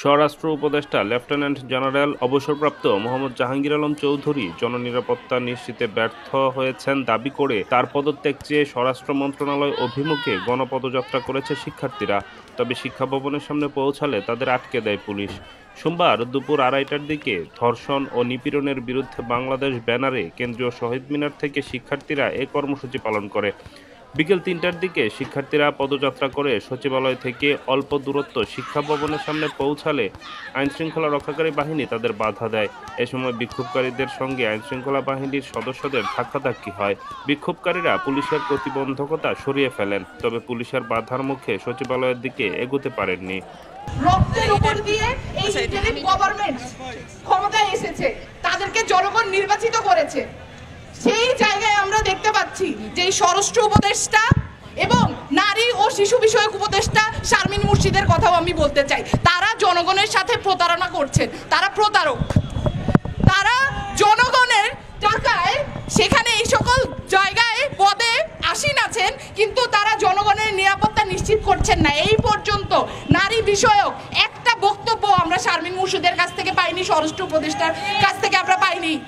স্বরাষ্ট্র উপদেষ্টা lieutenant general অবসরপ্রাপ্ত মোহাম্মদ জাহাঙ্গীর আলম চৌধুরী জননিরাপত্তা নিশ্চিতে ব্যর্থ হয়েছেন দাবি করে তার পদত্যাগ চেয়ে স্বরাষ্ট্র মন্ত্রণালয় অভিমুখে গণপদযাত্রা করেছে শিক্ষার্থীরা। তবে শিক্ষা ভবনের সামনে পৌঁছালে তাদের আটকে দেয় পুলিশ। সোমবার দুপুর ২:৩০টার দিকে ধর্ষণ ও নিপীড়নের বিরুদ্ধে বাংলাদেশ ব্যানারে কেন্দ্রীয় শহীদ মিনার থেকে শিক্ষার্থীরা এ কর্মসূচি পালন করে। বিকেল ৩টার দিকে শিক্ষার্থীরা পদযাত্রা করে সচিবালয় থেকে অল্প দূরত্ব শিক্ষা ভবনের সামনে পৌঁছালে আইনশৃঙ্খলা রক্ষাকারী বাহিনী তাদের বাধা দেয়। এ সময় বিক্ষোভকারীদের সঙ্গে আইনশৃঙ্খলা বাহিনীর সদস্যদের ধাক্কাধাক্কি হয়। বিক্ষোভকারীরা পুলিশের প্রতিবন্ধকতা সরিয়ে ফেলেন, তবে পুলিশের বাধার মুখে সচিবালয়ের দিকে এগোতে পারেননি। রক্তের উপর দিয়ে এই ইন্টারিম গভর্নমেন্ট ক্ষমতায় এসেছে, তাদেরকে জনগণ নির্বাচিত করেছে। সেই জায়গায় আমরা দেখতে পাচ্ছি যে এই স্বরাষ্ট্র উপদেষ্টা এবং নারী ও শিশু বিষয়ক উপদেষ্টা শারমিন মুর্শিদের কথাও আমি বলতে চাই, তারা জনগণের সাথে প্রতারণা করছেন, তারা প্রতারক। তারা জনগণের টাকায় সেখানে এই সকল জায়গায় পদে আসীন আছেন, কিন্তু তারা জনগণের নিরাপত্তা নিশ্চিত করছেন না। এই পর্যন্ত নারী বিষয়ক একটা বক্তব্য আমরা শারমিন মুর্শিদের কাছ থেকে পাইনি, স্বরাষ্ট্র উপদেষ্টার কাছ থেকে আমরা পাইনি।